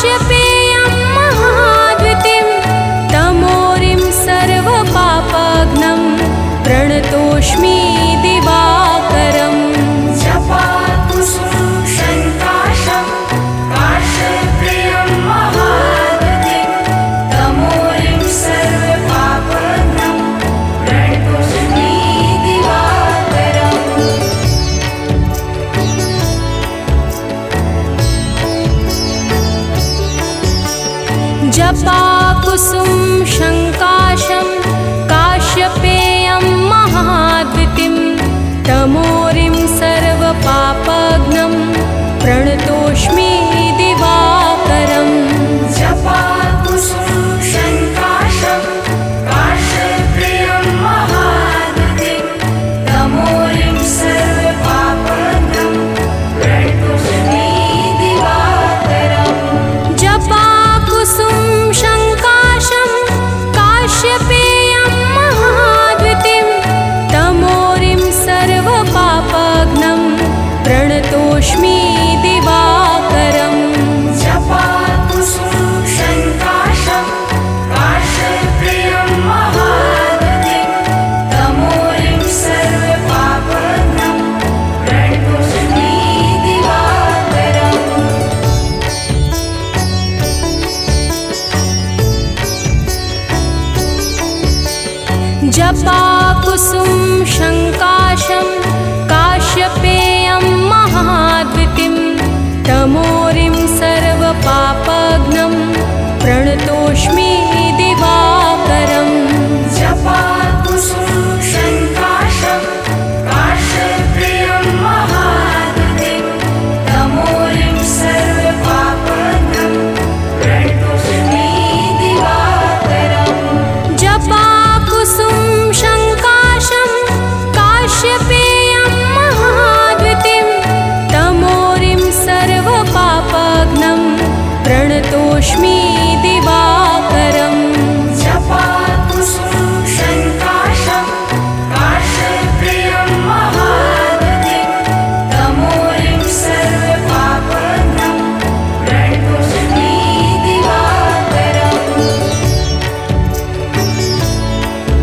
काश्यपेयं महाद्वितीं तमोरिं सर्वपापघ्नं प्रणतोऽस्मि दिवाकरम् जपाकुसुमं शङ्काशं काश्यपेयं महाद्वितीं तमोरिं सर्वपापघ्नं प्रणतोऽस्मि दिवाकरम् जपाकुसुम शङ्काशं काश्यपेयं महाद्वितीं तमोरिं सर्वपापघ्नं प्रणतोऽस्मि दिवाकरम् जपाकुसुमं शङ्काशं काश्यपेयं महाद्वितीं तमोरिं सर्वपापघ्नं प्रणतोऽस्मि दिवाकरम् जपाकुसुम शङ्काशं काश्यपेयं महाद्वितीं तमोरिं सर्वपापघ्नं प्रणतोऽस्मि दिवाकरम् जपाकुसुमं शङ्काशं काश्यपेयं महाद्वितीं तमोरिं सर्वपापघ्नं प्रणतोऽस्मि दिवाकरम् जपाकुसुम शङ्काशं काश्यपेयं महाद्वितीं तमोरिं सर्वपापघ्नं प्रणतोऽस्मि दिवाकरम् जपाकुसुमं शङ्काशं काश्यपेयं महाद्वितीं तमोरिं सर्वपापघ्नं प्रणतोऽस्मि दिवाकरम् जपाकुसुम शङ्काशं काश्यपेयं महाद्वितीं तमोरिं सर्वपापघ्नं प्रणतोऽस्मि दिवाकरम् जपाकुसुमं शङ्काशं काश्यपेयं महाद्वितीं तमोरिं सर्वपापघ्नं प्रणतोऽस्मि दिवाकरम् जपाकुसुम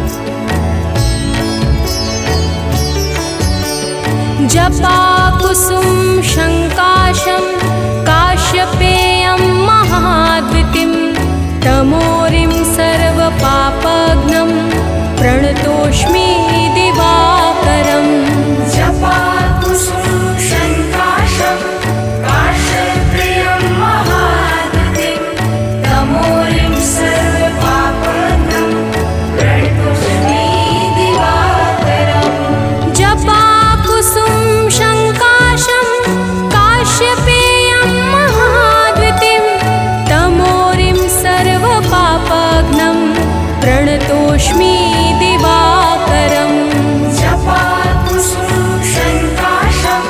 शङ्काशं काश्यपेयं महाद्वितीं तमोरिं सर्वपापघ्नं प्रणतोऽस्मि दिवाकरम् जपाकुसुमं शङ्काशं काश्यपेयं महाद्वितीं तमोरिं सर्वपापघ्नं प्रणतोऽस्मि दिवाकरम् जपाकुसुम शङ्काशं काश्यपेयं महाद्वितीं तमोरिं सर्वपापघ्नं प्रणतोऽस्मि दिवाकरम् जपाकुसुमं शङ्काशं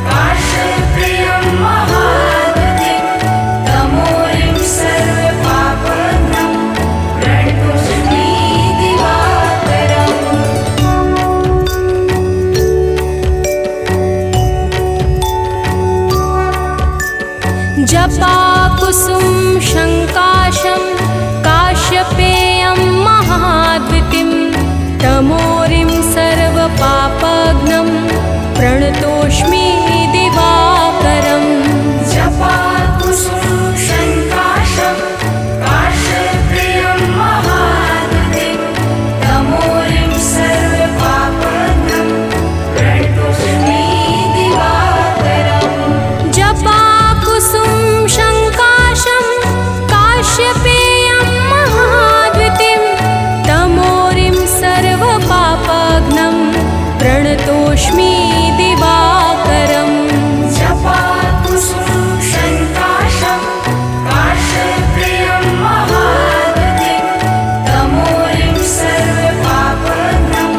काश्यपेयं महाद्वितीं तमोरिं सर्वपापघ्नं प्रणतोऽस्मि दिवाकरम् जपाकुसुम शङ्काशं काश्यपेयं महाद्वितीं तमोरिं सर्वपापघ्नं प्रणतोऽस्मि दिवाकरम् जपाकुसुमं शङ्काशं काश्यपेयं महाद्वितीं तमोरिं सर्वपापघ्नं प्रणतोऽस्मि दिवाकरम् जपाकुसुम शङ्काशं काश्यपेयं महाद्वितीं तमोरिं सर्वपापघ्नं प्रणतोऽस्मि दिवाकरम् जपाकुसुमं शङ्काशं काश्यपेयं महाद्वितीं तमोरिं सर्वपापघ्नं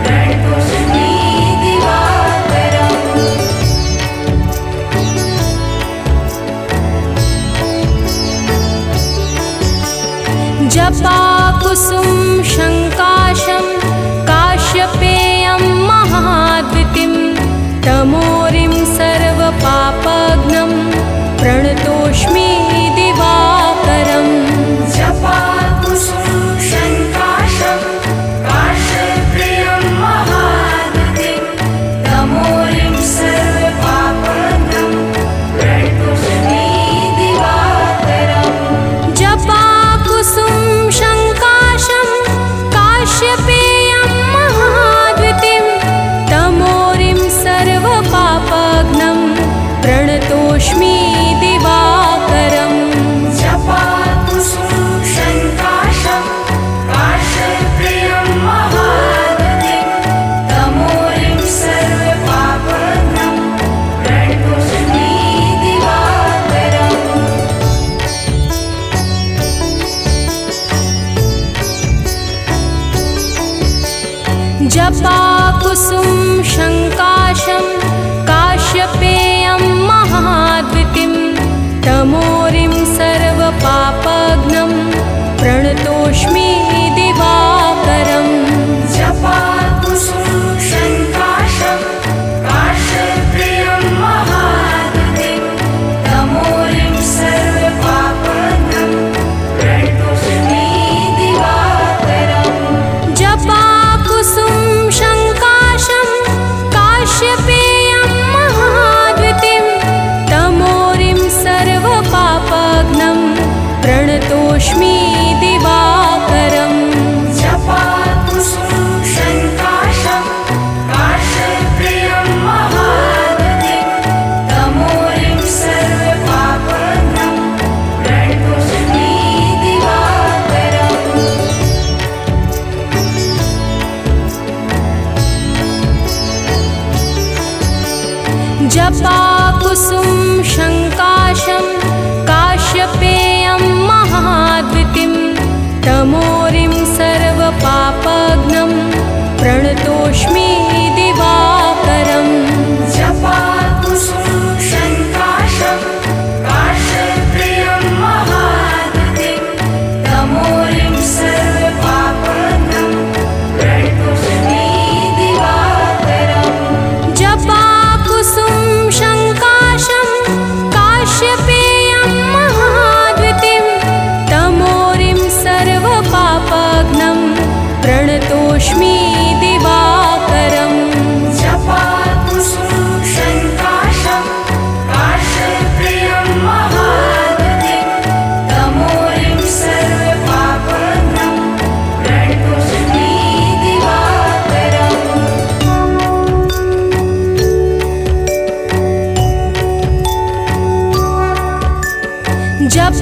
प्रणतोऽस्मि दिवाकरम् जपाकुसुम शङ्काशं काश्यपेयं महाद्वितीं तमोरिं सर्वपापघ्नं प्रणतोऽस्मि दिवा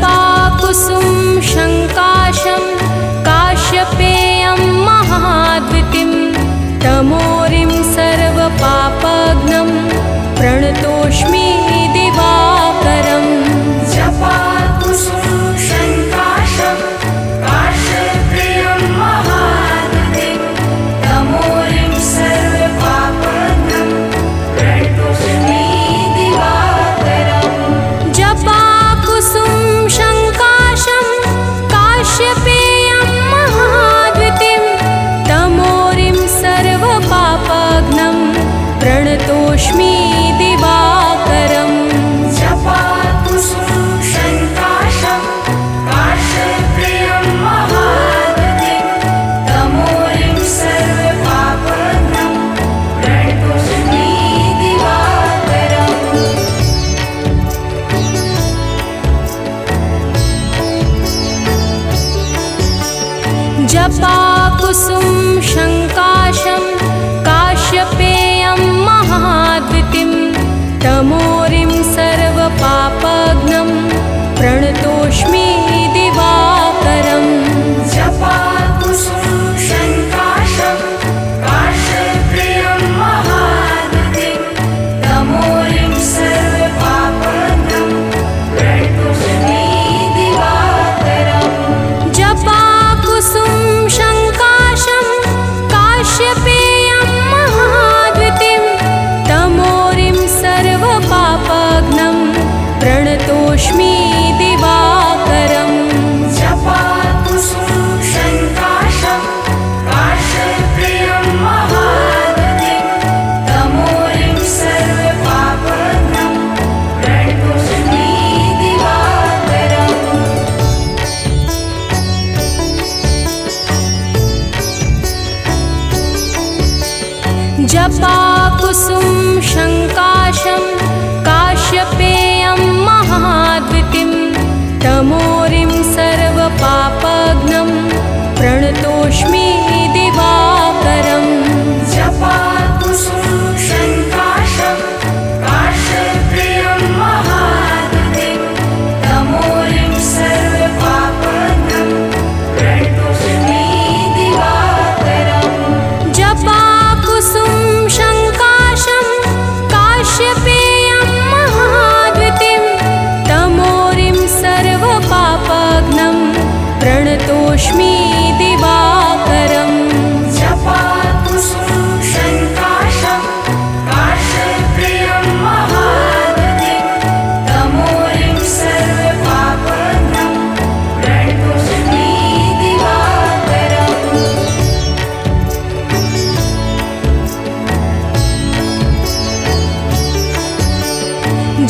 जपाकुसुम शङ्काशं काश्यपेयं महाद्वितीं तमोरिं सर्वपापघ्नं प्रणतोऽस्मि दिवाकरम् जपाकुसुम शङ्काशं काश्यपेयं महाद्वितीं तमोरिं सर्वपापघ्नं प्रणतोऽस्मि दिवाकरम् जपाकुसुम शङ्काशं काश्यपेयं महाद्वितीं तमोरिं सर्वपापघ्नं प्रणतोऽस्मि दिवाकरम् जपाकुसुम शङ्काशं काश्यपेयं महाद्वितीं तमोरिं सर्वपापघ्नं प्रणतोऽस्मि दिवाकरम् जपाकुसुम शङ्काशं काश्यपेयं महाद्वितीं तमोरिं सर्वपापघ्नं प्रणतोऽस्मि दिवाकरम् जपाकुसुम शङ्काशं काश्यपेयं महाद्वितीं तमोरिं सर्वपापघ्नं प्रणतोऽस्मि दिवाकरम् जपाकुसुम शङ्काशं काश्यपेयं महाद्वितीं तमोरिं सर्वपापघ्नं प्रणतोऽस्मि दिवाकरम् जपाकुसुम शङ्काशं काश्यपेयं महाद्वितीं तमोरिं सर्वपापघ्नं प्रणतोऽस्मि दिवाकरम् जपाकुसुम शङ्काशं काश्यपेयं महाद्वितीं तमोरिं सर्वपापघ्नं प्रणतोऽस्मि दिवाकरम् जपाकुसुम शङ्काशं काश्यपेयं महाद्वितीं तमोरिं सर्वपापघ्नं प्रणतोऽस्मि दिवाकरम् जपाकुसुम शङ्काशं काश्यपेयं महाद्वितीं तमोरिं सर्वपापघ्नं प्रणतोऽस्मि दिवाकरम् जपाकुसुम शङ्काशं काश्यपेयं महाद्वितीं तमोरिं सर्वपापघ्नं प्रणतोऽस्मि दिवाकरम्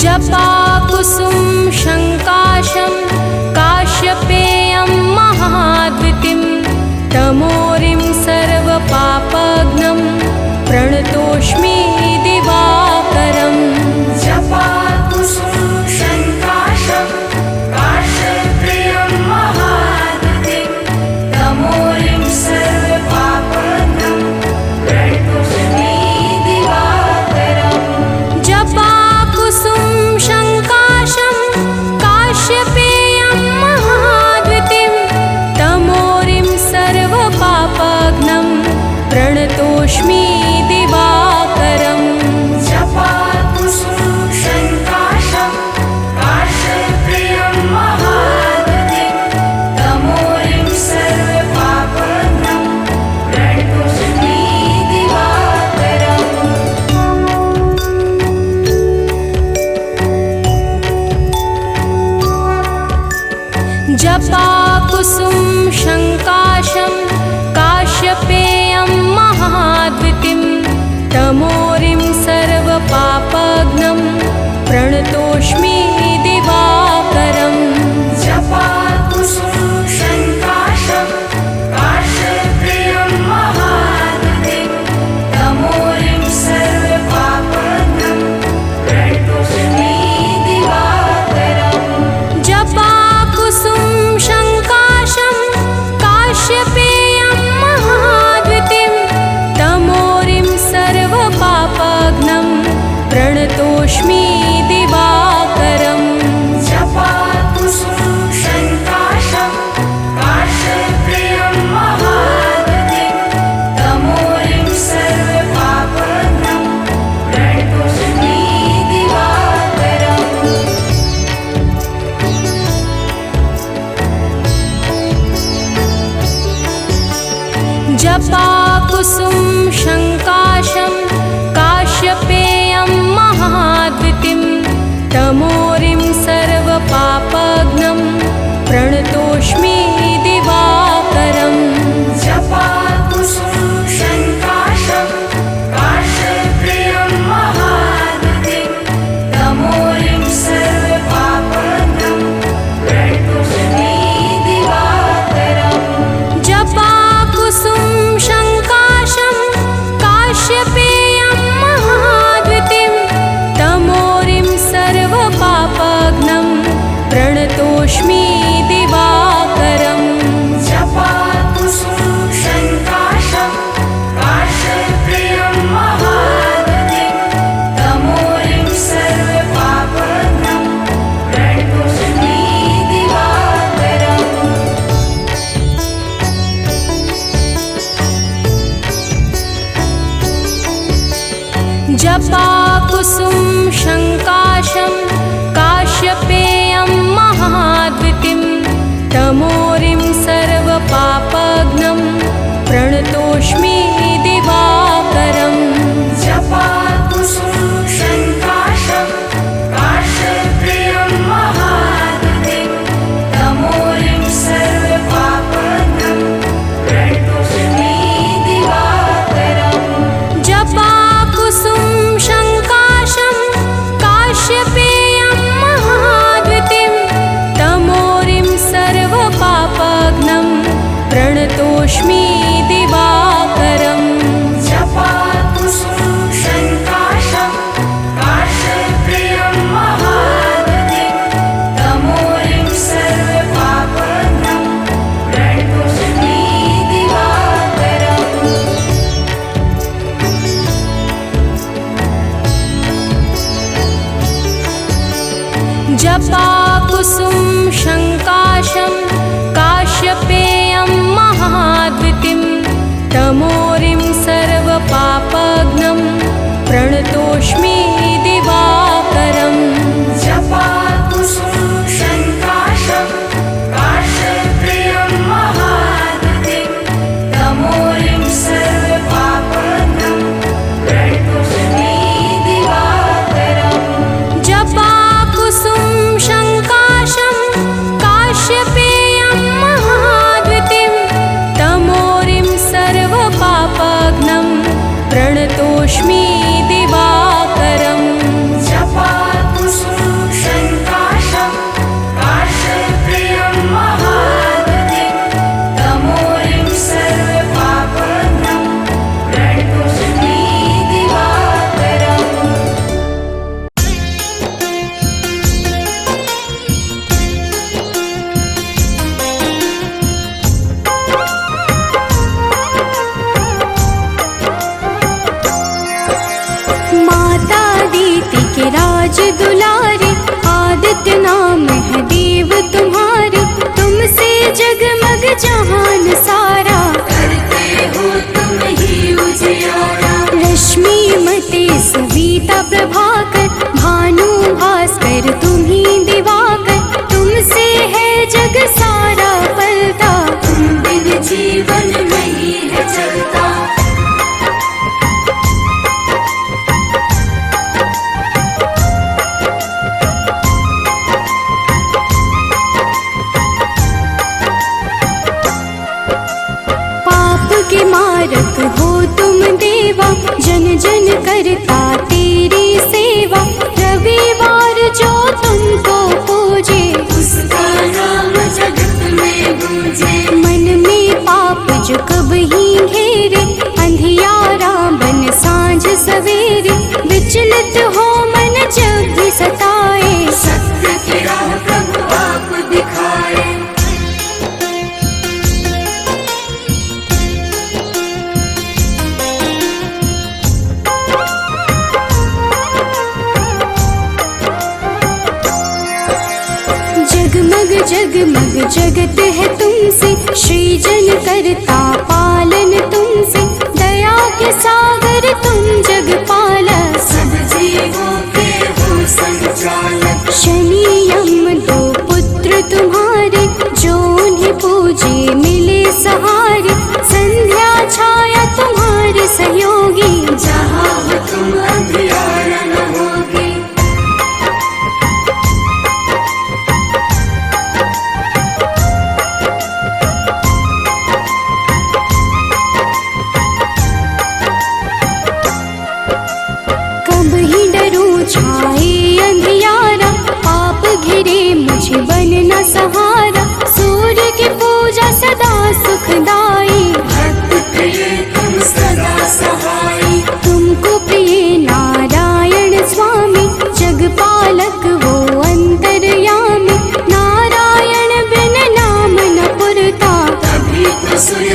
जपाकुसुम शङ्काशं काश्यपेयं महाद्वितीं तमोरिं सर्वपापघ्नं प्रणतोऽस्मि दिवाकरम् जपाकुसुम शङ्काशं काश्यपेयं महाद्वितीं तमोरिं सर्वपापघ्नं प्रणतोऽस्मि दिवाकरम् जपाकुसुम शङ्काशं काश्यपेयं महाद्वितीं तमोरिं सर्वपापघ्नं प्रणतोऽस्मि दिवाकरम् जपाकुसुम शङ्काशं काश्यपेयं महाद्वितीं तमोरिं सर्वपापघ्नं प्रणतोऽस्मि दिवाकरम् जपाकुसुम शङ्काशं काश्यपेयं महाद्वितीं तमोरिं सर्वपापघ्नं प्रणतोऽस्मि दिवाकरम् जपाकुसुम शङ्काशं काश्यपेयं महाद्वितीं तमोरिं सर्वपापघ्नं प्रणतोऽस्मि दिवाकरम् जपाकुसुम शङ्काशं काश्यपेयं महाद्वितीं तमोरिं सर्वपापघ्नं प्रणतोऽस्मि दिवाकरम् जपाकुसुम शङ्काशं काश्यपेयं महाद्वितीं तमोरिं सर्वपापघ्नं प्रणतोऽस्मि दिवाकरम् जपाकुसुम शङ्काशं काश्यपेयं महाद्वितीं तमोरिं सर्वपापघ्नं प्रणतोऽस्मि जपाकुसुम शङ्काशं काश्यपेयं महाद्वितिं तमोरिं सर्वपापघ्नं प्रणतोऽस्मि दिवाकरम् जपाकुसुम शङ्काशं काश्यपेयं महाद्वितिं तमोरिं सर्वपापघ्नं प्रणतोऽस्मि दिवाकरम् जपाकुसुम शङ्काशं काश्यपेयं महाद्वितिं तमोरिं सर्वपापघ्नं प्रणतोऽस्मि दिवाकरम् जपाकुसुम शङ्काशं काश्यपेयं महाद्वितिं तमोरिं सर्वपापघ्नं प्रणतोऽस्मि दिवाकरम् जपाकुसुम शङ्काशं काश्यपेयं महाद्वितिं तमोरिं सर्वपापघ्नं प्रणतोऽस्मि दिवाकरम् जपाकुसुम शङ्काशं काश्यपेयं महाद्वितिं तमोरिं सर्वपापघ्नं प्रणतोऽस्मि दिवाकरम् जपाकुसुम शङ्काशं काश्यपेयं महाद्वितिं तमोरिं सर्वपापघ्नं प्रणतोऽस्मि दिवाकरम् जपाकुसुम शङ्काशं काश्यपेयं महाद्वितिं तमोरिं सर्वपापघ्नं प्रणतोऽस्मि दिवाकरम् जपाकुसुम शङ्काशं काश्यपेयं महाद्वितिं तमोरिं सर्वपापघ्नं प्रणतोऽस्मि दिवाकरम् जपाकुसुम शङ्काशं काश्यपेयं महाद्वितिं तमोरिं सर्वपापघ्नं प्रणतोऽस्मि दिवाकरम् जपाकुसुम शङ्काशं काश्यपेयं महाद्वितिं तमोरिं सर्वपापघ्नं प्रणतोऽस्मि दिवाकरम् जपाकुसुम शङ्काशं काश्यपेयं महाद्वितिं तमोरिं सर्वपापघ्नं प्रणतोऽस्मि दिवाकरम् माता दीति के राज दुलारे आदित्य नाम है देव तुम्हारे तुमसे जगमग जहान सारा करते हो तुम ही उजियारा रश्मि मते सविता प्रभाकर भानु भास्कर तुम्ही दिवाकर तुमसे है जग सारा पलता तुम बिन जीवन नहीं है चलता पाप के मारक हो तुम देवा जन जन करता तेरी सेवा रविवार जो तुमको पूजे उसका नाम जगत में गूंजे मन में पाप जो कब ही घेरे अंधियारा बन सांझ सवेरे विचलित हो मन जब भी सताए सत्य की राह प्रभु आप दिखाए जगमग जगमग जगत है तुमसे सृजन करता पालन तुमसे दया के सागर तुम जगपालक सब जीवों के हो संचालक शनि यम दो पुत्र तुम्हारे जो उन्हें पूजे मिले सहारे संध्या छा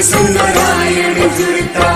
सु नारायण जुड़ता।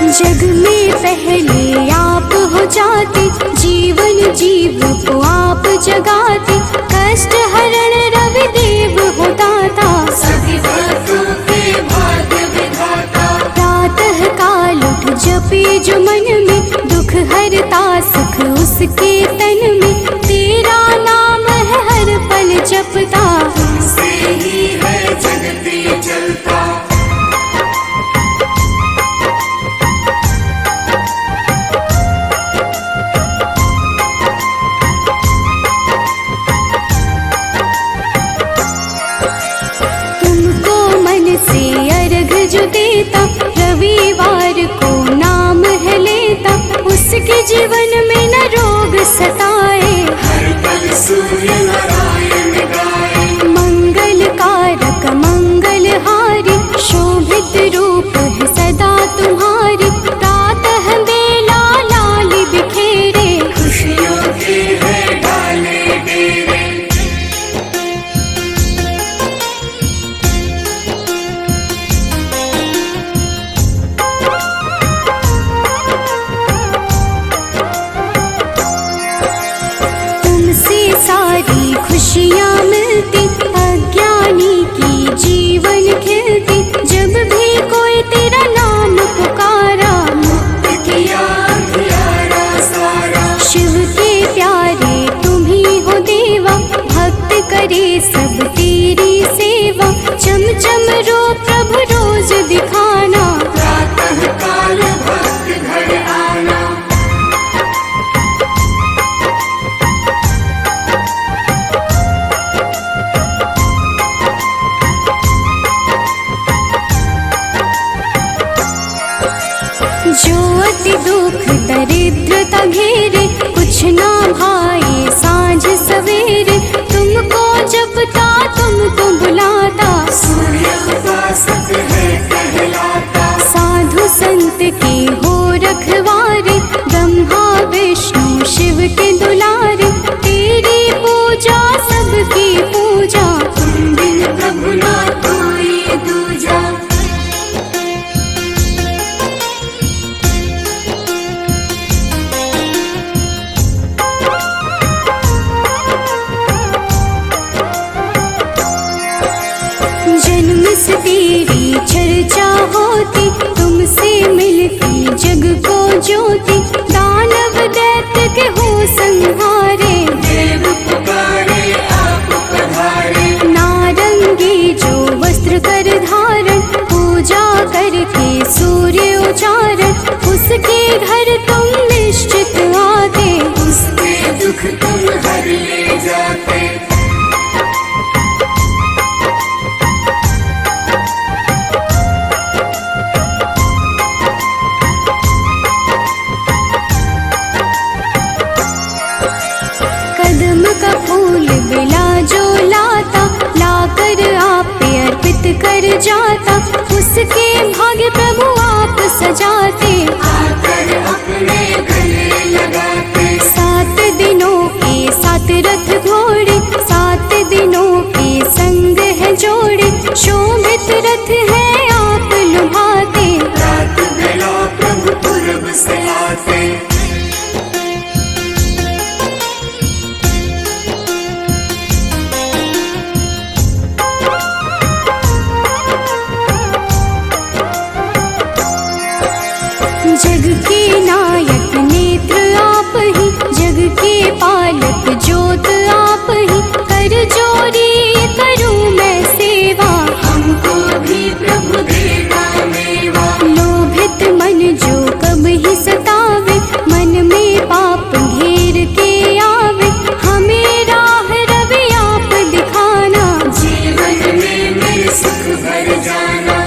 जग में पहले आप हो जाते, जीवन जीव को आप जगाते, कष्ट हरण रवि देव हो दाता, सभी भक्तों के भाग्य विधाता। प्रातः काल उठ जपे जो मन में, दुख हरता सुख उसके तन में, तेरा नाम है हर पल जपता, तुमसे ही है जगती चलता। से अर्घ जो देता, रविवार को नाम है लेता, उसके जीवन में न रोग सताए, हर पल सूर्य नारायण गाए। मंगल कारक मंगल हारी, शोभित रूप है सदा तुम्हारी, प्रातः बेला लाल बिखेरे, खुशियों के है डाले डेरे। सारी खुशियाँ मिलती, अज्ञानी की जीवन खिलती, जब भी कोई तेरा नाम पुकारा, मुक्त किया अंधियारा सारा। शिव के प्यारे तुम ही हो देवा, भक्त करे सब तेरी सेवा, चम चम रो प्रभु रोज दिखाना, प्रातः काल भक्त घर आना। जो अति दुख दरिद्रता घेरे, कुछ ना भाए सांझ सवेरे, तुमको जपता तुमको बुलाता, सूर्य उपासक है कहलाता। साधु संत के हो रखवारे, ब्रह्मा विष्णु शिव के दुलारे, तेरी पूजा सबकी पूजा, तुम बिन प्रभु ना कोई दूजा। जन्म से तेरी चर्चा होती, तुमसे मिलती जग को ज्योति, दानव दैत्य के हो संहारे, देव पुकारे आप पधारे। नारंगी जो वस्त्र कर धारण, पूजा करके सूर्य उचारण, उसके घर तुम निश्चित आते, उसके दुख तुम हर ले जाते। कदम का फूल बिला जो लाता, लाकर आप पे अर्पित कर जाता, उसके भाग्य प्रभु आप सजाते, आकर अपने गले लगाते। 7 दिनों के 7 रथ घोड़े, 7 दिनों के संग है जोड़े, शोभित रथ है आप लुभाते, रात बेला प्रभु पूरब से आते। जग के नायक नेत्र आप ही, जग के पालक ज्योत आप ही, कर जोरी करूं मैं सेवा, हमको भी प्रभु देगा मेवा। लोभित मन जो कब ही सतावे, मन में पाप घेर के आवे, हमें राह रवि आप दिखाना, जीवन में मेरे सुख भर जाना।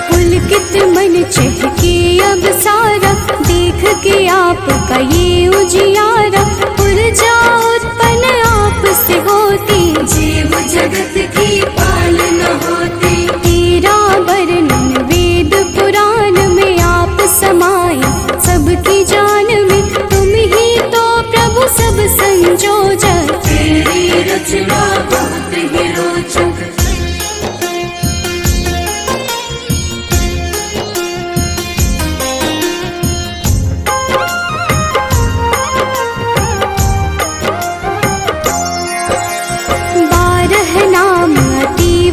पुलकित मन चहके अब सारा, देख के आपका ये उजियारा, ऊर्जा उत्पन्न आप से होती, जीव जगत की पालना होती। तेरा वर्णन वेद पुराण में आप समाये, सबकी जान में तुम ही तो प्रभु सब संजोजक। तेरी रचना बहुत ही रोचक।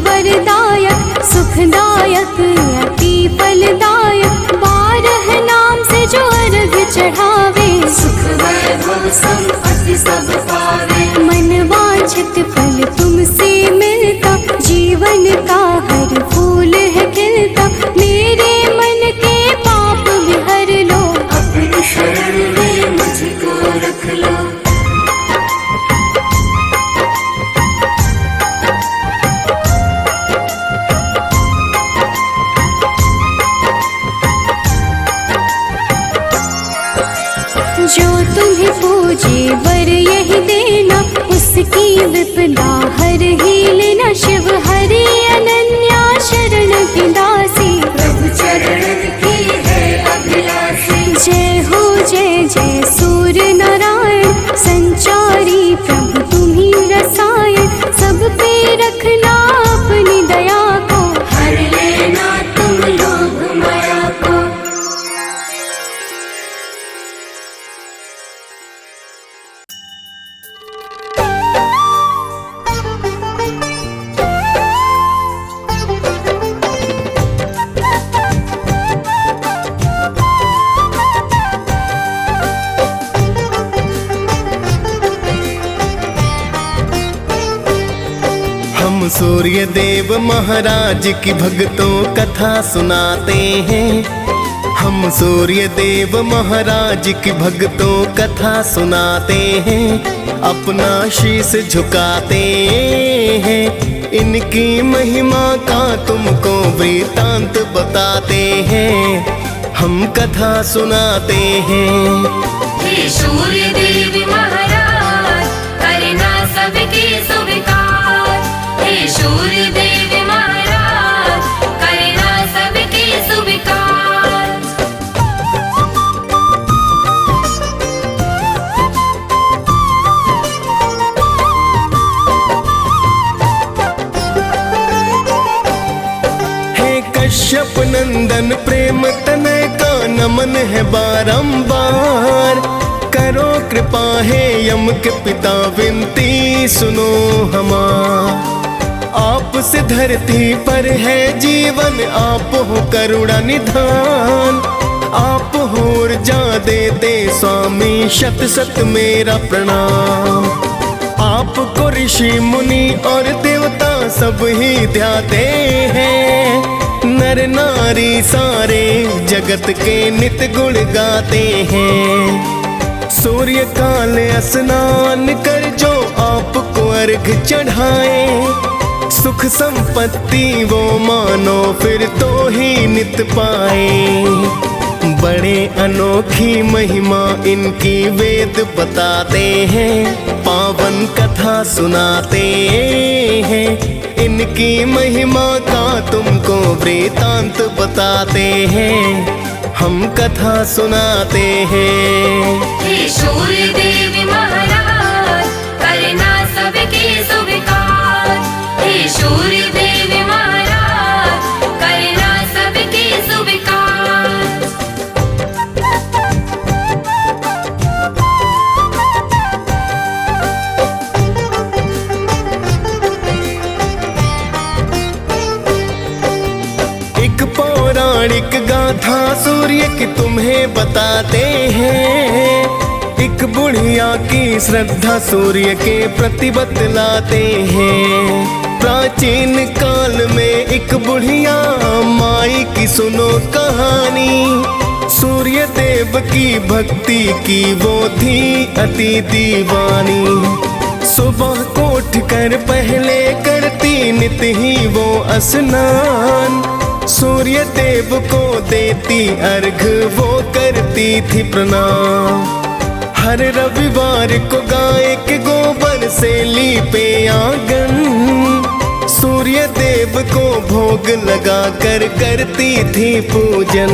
वरदायक सुखदायक अति फलदायक, 12 नाम से जो अर्घ चढ़ावे, सुख वैभव संपत्ति सब पावे। मन वांछित फल तुमसे मिलता, जीवन का हर फूल है खिलता। मेरे मन के पाप भी हर लो, अपनी शरण में मुझको रख लो। जो तुम्हें पूजे वर यही देना, उसकी विपदा हर ही लेना। शिव हरि अनन्या शरण की दासी, प्रभु चरणन की है अभिलाषी। जय हो जय जय सूर्य नारायण, संचारी प्रभु तुम्ही रसायन। सब पे रखना अपनी दया को, हर लेना तुम लोभ माया को। हम सूर्य देव महाराज की भक्तों कथा सुनाते हैं। हम सूर्य देव महाराज की भक्तों कथा सुनाते हैं। अपना शीश झुकाते हैं, इनकी महिमा का तुमको वृतांत बताते हैं। हम कथा सुनाते हैं। हे सूर्य देव महाराज, करना सबके स्वीकार। हे सूर्य देव महाराज, करना सबके स्वीकार। हे कश्यप नंदन प्रेम तनय का नमन है बारंबार। करो कृपा है यम के पिता विनती सुनो हमार। आपसे धरती पर है जीवन, आप हो करुणा निधान। आप हो ऊर्जा देते स्वामी, शत शत मेरा प्रणाम। आपको ऋषि मुनि और देवता सब ही ध्याते हैं। नर नारी सारे जगत के नित गुण गाते हैं। सूर्य काल स्नान कर जो आपको अर्घ चढ़ाए, सुख संपत्ति वो मानो फिर तो ही नित पाए। बड़े अनोखी महिमा इनकी वेद बताते हैं। पावन कथा सुनाते हैं, इनकी महिमा का तुमको वृतांत बताते हैं। हम कथा सुनाते हैं। हे सूर्य देव महाराज, करना सबके स्वीकार। हे सूर्य देव महाराज, करना सबके स्वीकार। एक पौराणिक गाथा सूर्य की तुम्हें बताते हैं। एक बुढ़िया की श्रद्धा सूर्य के प्रति बतलाते हैं। प्राचीन काल में एक बुढ़िया माई की सुनो कहानी। सूर्य देव की भक्ति की वो थी अति दीवानी। सुबह को उठ कर पहले करती नित ही वो स्नान। सूर्य देव को देती अर्घ वो करती थी प्रणाम। हर रविवार को गाय के गोबर से लीपे आंगन। सूर्य देव को भोग लगा कर करती थी पूजन।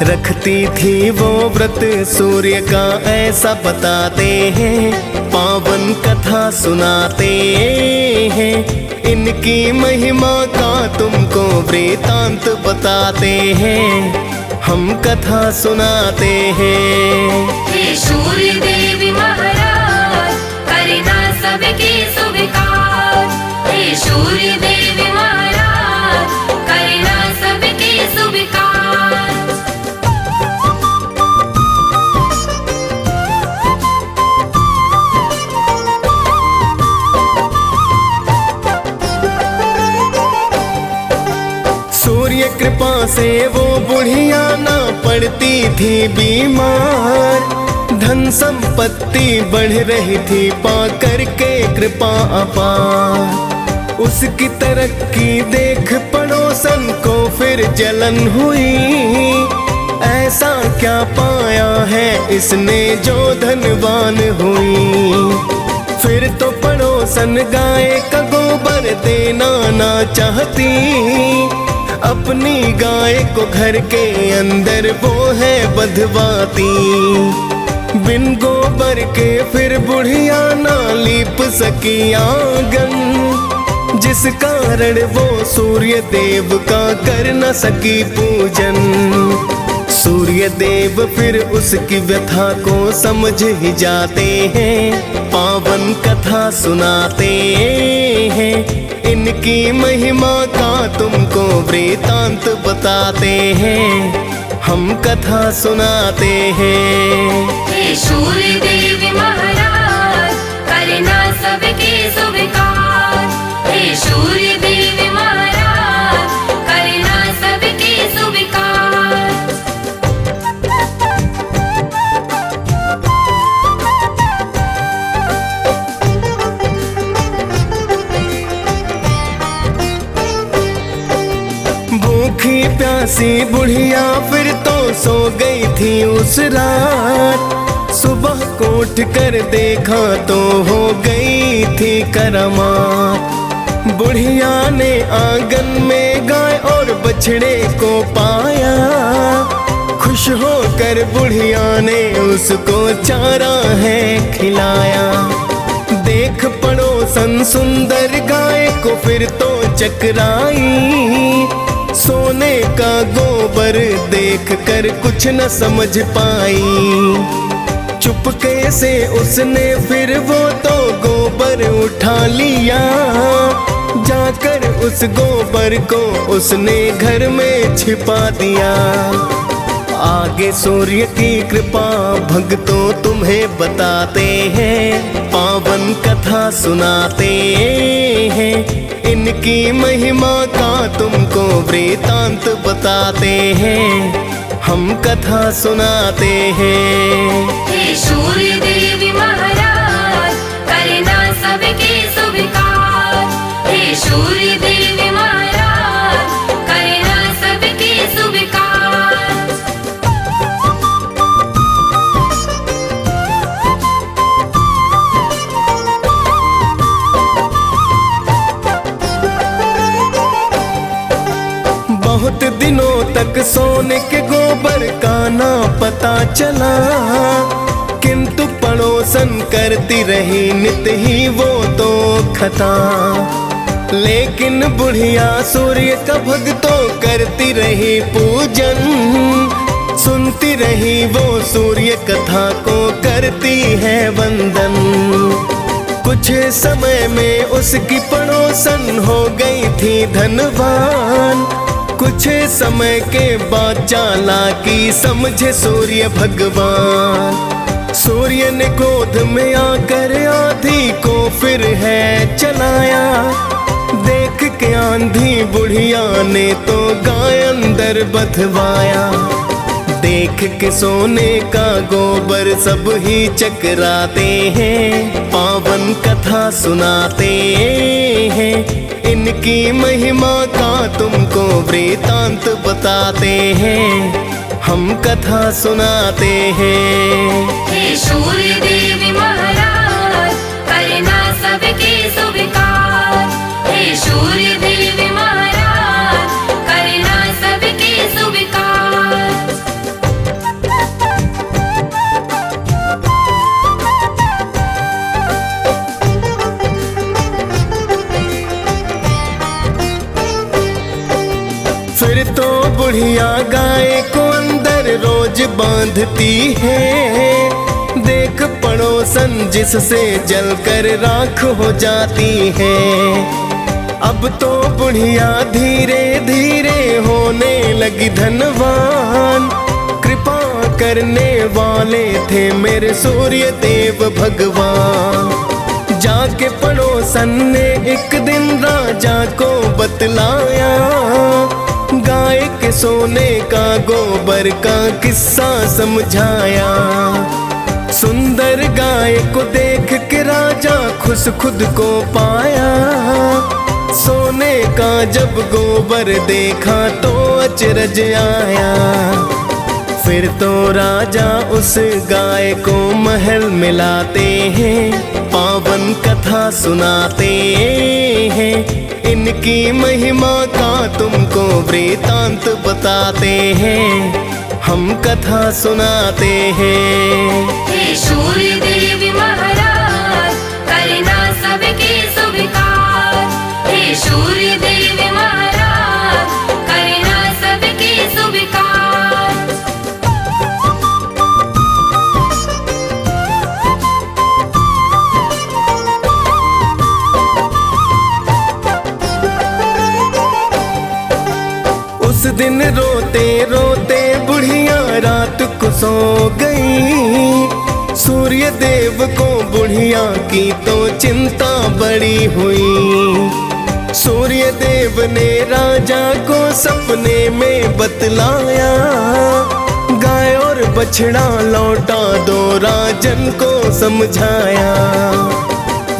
रखती थी वो व्रत सूर्य का ऐसा बताते हैं, पावन कथा सुनाते हैं। इनकी महिमा का तुमको वृतांत बताते हैं, हम कथा सुनाते हैं। हे सूर्य देव महाराज करना सबके स्वीकार। हे सूर्य देव महाराज करना सबके स्वीकार। सूर्य कृपा से वो बुढ़िया ना पड़ती थी बीमार। धन संपत्ति बढ़ रही थी पाकर के कृपा अपार। उसकी तरक्की देख पड़ोसन को फिर जलन हुई। ऐसा क्या पाया है इसने जो धनवान हुई। फिर तो पड़ोसन गाय का गोबर देना ना चाहती। अपनी गाय को घर के अंदर वो है बंधवाती। बिन गोबर के फिर बुढ़िया ना लीप सकी आंगन। जिस कारण वो सूर्य देव का कर न सकी पूजन। सूर्य देव फिर उसकी व्यथा को समझ ही जाते हैं, पावन कथा सुनाते हैं। इनकी महिमा का तुमको वृतांत बताते हैं, हम कथा सुनाते हैं। हे सूर्य देव महाराज करना सबके स्वीकार। हे सूर्य देव महाराज करना सबके स्वीकार। भूखी प्यासी बुढ़िया फिर तो सो गई थी उस रात। सुबह को उठ कर देखा तो हो गई थी करामात। बुढ़िया ने आंगन में गाय और बछड़े को पाया। खुश होकर बुढ़िया ने उसको चारा है खिलाया। देख पड़ोसन सुंदर गाय को फिर तो चकराई। सोने का गोबर देख कर कुछ न समझ पाई। चुपके से उसने फिर वो तो गोबर उठा लिया। जाकर उस गोबर को उसने घर में छिपा दिया। आगे सूर्य की कृपा भक्तों तुम्हें बताते हैं, पावन कथा सुनाते हैं। इनकी महिमा का तुमको वृतांत बताते हैं, हम कथा सुनाते हैं। हे सूर्य देव महाराज करना सबके स्वीकार। हे सूर्य देव महाराज करना सबके स्वीकार। बहुत दिनों तक सोने के गोबर का ना पता चला। किंतु पड़ोसन करती रही नित ही वो तो खता। लेकिन बुढ़िया सूर्य का भक्तों करती रही पूजन। सुनती रही वो सूर्य कथा को करती है वंदन। कुछ समय में उसकी पड़ोसन हो गई थी धनवान। कुछ समय के बाद चालाकी समझे सूर्य भगवान। सूर्य ने क्रोध में आकर आंधी को फिर है चलाया। देख के आंधी बुढ़िया ने तो गाय अंदर बधवाया। देख के सोने का गोबर सब ही चकराते हैं, पावन कथा सुनाते हैं। इनकी महिमा का तुमको वृतांत बताते हैं, हम कथा सुनाते हैं। हे सूर्य देव महाराज करना सबके स्वीकार। हे सूर्य देव महाराज करना सबके स्वीकार। फिर तो बुढ़िया गाय को अंदर रोज बांधती है, देख पड़ोसन जिससे जलकर राख हो जाती है। अब तो बुढ़िया धीरे धीरे होने लगी धनवान, कृपा करने वाले थे मेरे सूर्य देव भगवान। जाके पड़ोसन ने एक दिन राजा को बतलाया, गाय के सोने का गोबर का किस्सा समझाया। सुंदर गाय को देख के राजा खुश खुद को पाया, सोने का जब गोबर देखा तो अचरज आया। फिर तो राजा उस गाय को महल मिलाते हैं, पावन कथा सुनाते हैं। इनकी महिमा का तुमको वृतांत बताते हैं, हम कथा सुनाते हैं। हे सूर्य देव महाराज करना सबके स्वीकार। हे सूर्य देव महाराज करना सबके स्वीकार। उस दिन रोते रोते बुढ़िया रात को सो गई। सूर्य देव को बुढ़िया की तो चिंता बड़ी हुई। सूर्य देव ने राजा को सपने में बतलाया, गाय और बछड़ा लौटा दो राजन को समझाया,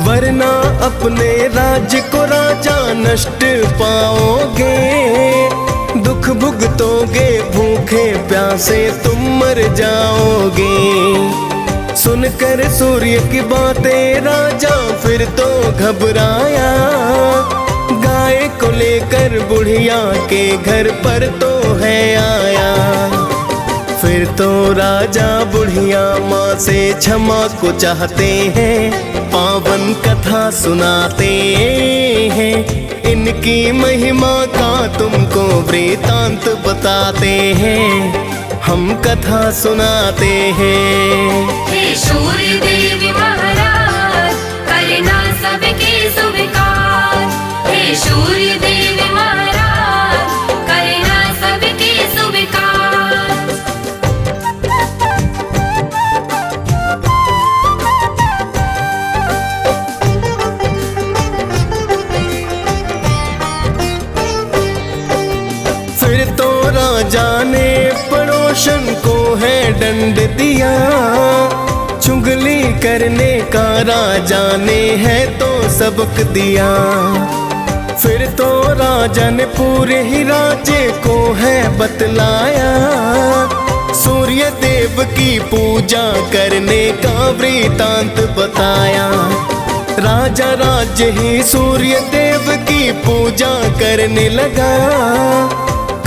वरना अपने राज्य को राजा नष्ट पाओगे। दुख भुगतोगे, भूखे प्यासे तुम मर जाओगे। सुनकर सूर्य की बातें राजा फिर तो घबराया, गाय को लेकर बुढ़िया के घर पर तो है आया। फिर तो राजा बुढ़िया माँ से क्षमा को चाहते हैं, पावन कथा सुनाते हैं। इनकी महिमा का तुमको वृतांत बताते हैं, हम कथा सुनाते हैं। हे सूर्य देव महाराज करना सबके स्वीकार। हे सूर्य देव महाराज करना सबके स्वीकार। फिर तो राजा ने पड़ोसन को है दंड दिया, चुगली करने का राजा ने है तो सबक दिया। फिर तो राजा ने पूरे ही राज्य को है बतलाया, सूर्य देव की पूजा करने का वृतांत बताया। राजा राज्य ही सूर्य देव की पूजा करने लगा,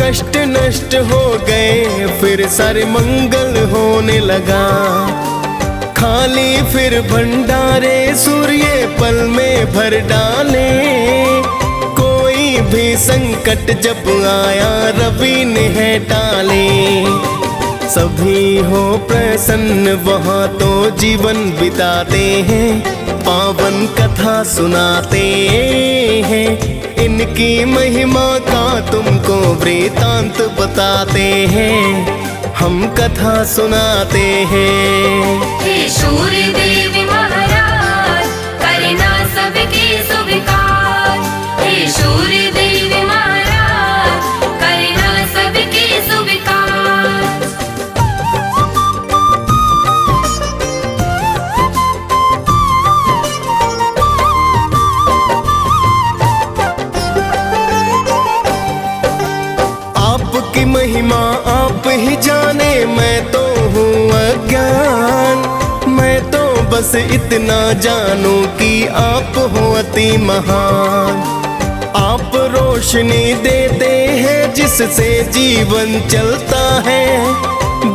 कष्ट नष्ट हो गए फिर सारे मंगल होने लगा। खाली फिर भंडारे सूर्य पल में भर डाले, कोई भी संकट जब आया रवि ने है टाले। सभी हो प्रसन्न वहाँ तो जीवन बिताते हैं, पावन कथा सुनाते हैं। इनकी महिमा का तुमको वृतांत बताते हैं, हम कथा सुनाते हैं। हे सूर्य देव महाराज करना सबके स्वीकार। हे सूर्य देव महाराज करना सबके स्वीकार। मैं तो हूँ अज्ञान। मैं तो बस इतना जानूं कि आप हो अति महान। आप रोशनी देते हैं जिससे जीवन चलता है।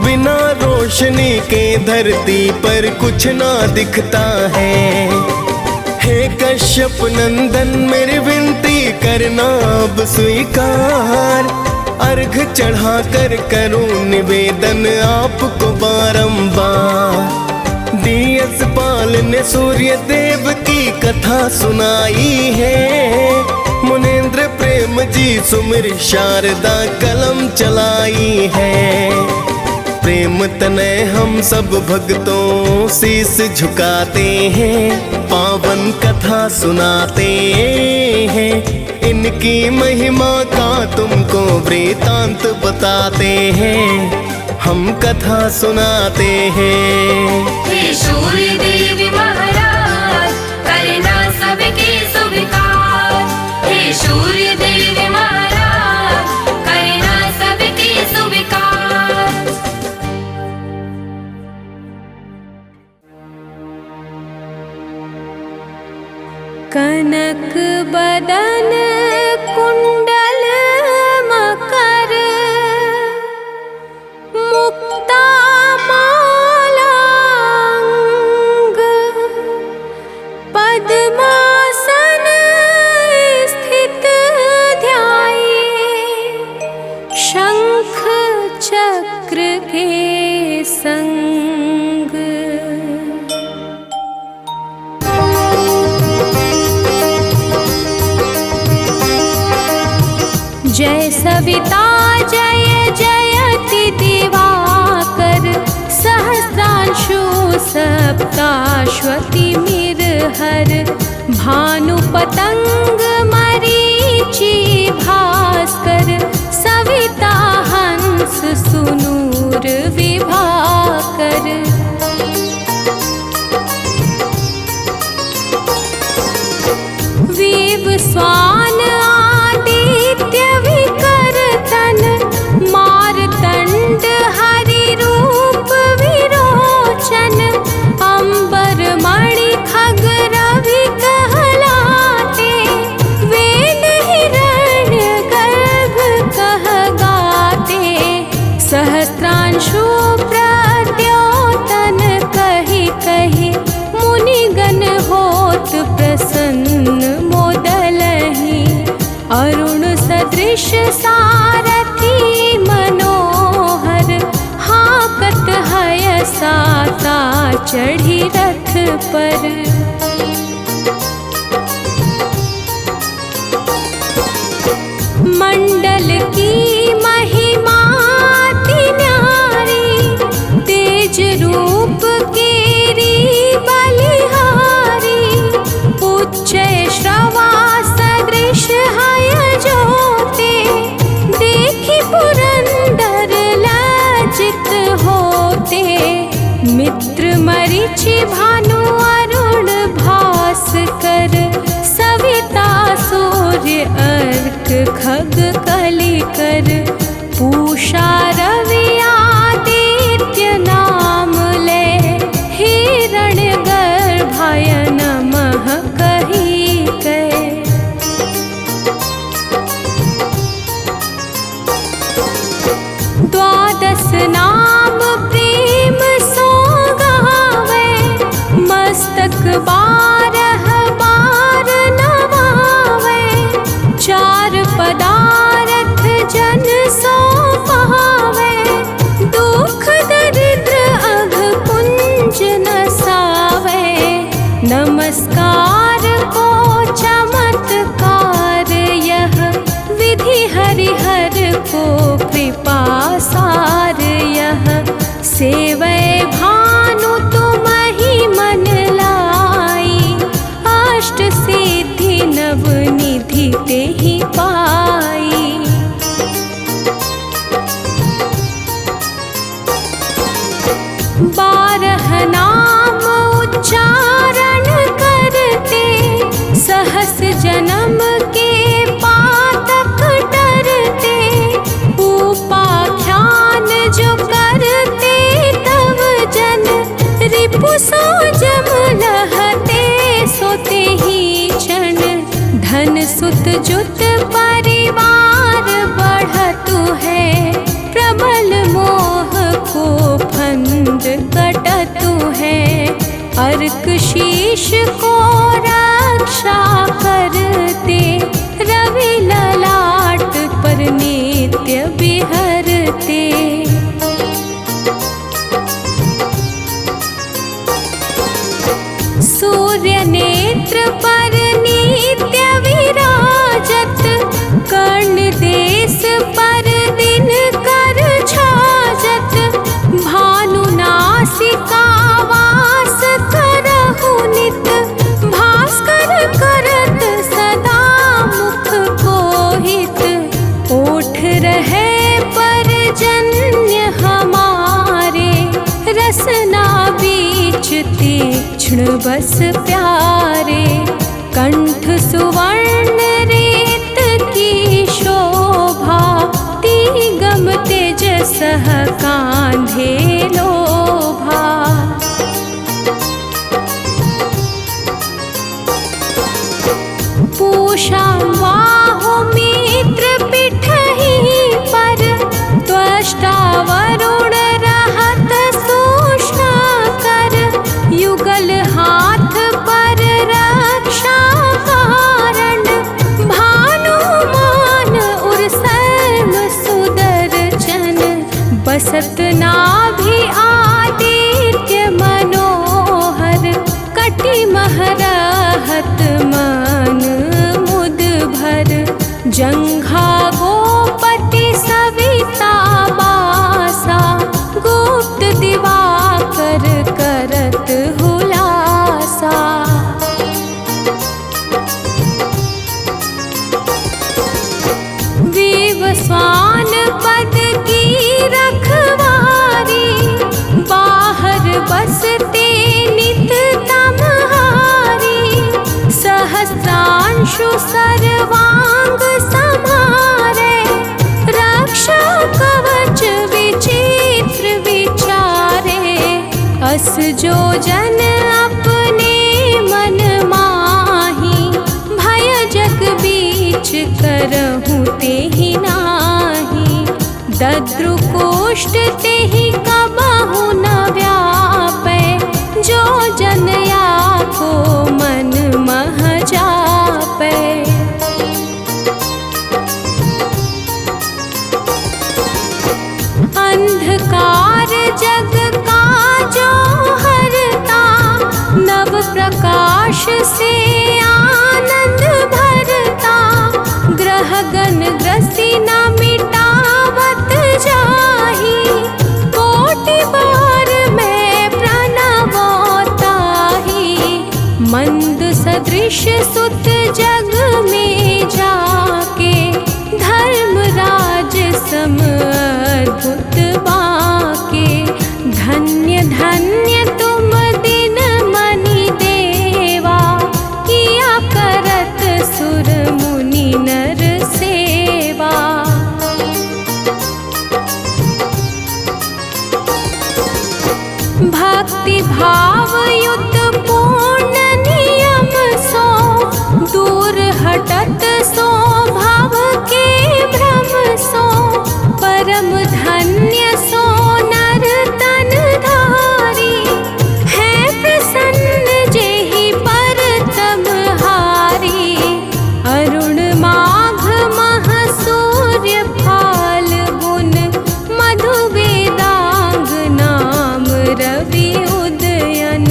बिना रोशनी के धरती पर कुछ ना दिखता है। हे कश्यप नंदन मेरी विनती करना अब स्वीकार। अर्घ चढ़ा कर करूं निवेदन आपको बारंबार। डीएस पाल ने सूर्य देव की कथा सुनाई है। मुनेंद्र प्रेम जी सुमिर शारदा कलम चलाई है। प्रेम तनय हम सब भक्तों शीस झुकाते हैं। पावन कथा सुनाते हैं। इनकी महिमा का तुमको वृतांत बताते हैं। हम कथा सुनाते हैं। हे सूर्य देव महाराज करना सबके स्वीकार। हे सूर्य देव महाराज करना सबके स्वीकार। कनक बदन कुंडल मकर मुक्ता माला अंग पद्मासन स्थित ध्याये शंख चक्र के संग। जय सविता जय जयति दिवाकर सहस्रांशु सप्ताश्वति मिरहर भानु पतंग मरीचि भास्कर सविता हंस सुनूर विभाकर। विव स्वान आदित्य विकर्तन मारतंड हरि रूप विरोचन अंबर मणि खग रवि कहलाते वेद हिरण्य गर्भ कह गाते सहस्त्रांशु प्रद्योतन कहि कहि मुनिगण होत प्रसन्न मोदलहि अरुण सदृश सारथी मनोहर हाकत हय साता चढ़ी रथ पर। मंडल की महिमा अति न्यारी तेज रूप केरी बलिहारी उच्च श्रवा सदृश हय ज्योते देखी पुरंदर लज्जित होते। मित्र मरीचि भानु अरुण भास्कर सविता सूर्य अर्क खग कलिकर पूषा रवि आदित्य नाम ले हिरण्य गर्भाय नमः कहि कहे। द्वादश नाम प्रेम सो गावे मस्तक बारह बार नवावे। चार पदार्थ जन सो पावे दुख दरिद्र अघ पुंज नसावे। नमस्कार को चमत्कार यह विधि हरिहर को कृपा सार यह। सेवै भानु तुम ही मन लाई अष्ट सिद्धि नव निधि तेहि पाई। बारह नाम उच्चारण करते सहस जन्म के पातक डरते। उपाख्यान जो करते सो जम लहते सोते ही क्षण धन सुत जुत परिवार बढ़तु है। प्रबल मोह को फंद कटतु है। अर्क शीश को रक्षा करते रवि ललाट पर नित्य विहरते। सूर्य नेत्र पर नित्य विराजत कर्ण देश पर दिन कर छाजत। भानु नासिका वास करहु नित भास्कर करत सदा मुख को हित। ओठ रहे परजन्य हमारे रसना बीच तीक्ष्ण बस प्यारे। कंठ सुवर्ण रेत की शोभा तिगम तेज सह कांधे लोभा। पूषा बाहु मित्र पिठहि पर त्वष्टा वरुण रहत सूक्ष्म कर। युगल हाथ पर रक्षा कारण भानुमान उर्सर्म सुदर्शन। बसत नाभि आदित्य मनोहर कटि महरहत मन मुद भर। जंघा गोपति सविता बासा गुप्त दिवाकर करत हुलासा। विवस्वान पद की रखवारी बाहर बसते नित तमहारी। सहस्रांशु सर्वांग समारे रक्षा कवच विचित्र विचारे। अस जो जन अपने मन माही भय जग बीच करहु तेहि नाही। दद्रुकोष्ठ तेहि कबहु न व्यापै जो जन या को मन मह जापै। अंधकार जग का जो हरता नव प्रकाश से आनंद भरता। ग्रहगण ग्रसी न मिटावत जाहि कोटि बार मैं प्रणवताहि। मंद सदृश सुत जग में जाके धर्मराज सम अद्भुत बाके। धन्य धन्य तुम दिन मनि देवा किया करत सुर मुनि नर सेवा। भक्ति भाव युत पूर्ण नियम सो दूर हटत सो भाव के भ्रम सो। परम धन्य सो नर तन धारी है प्रसन्न जेहि पर तमहारी। अरुण माघ मह सूर्य फाल्गुन मधु वेदांग नाम रवि उदयन।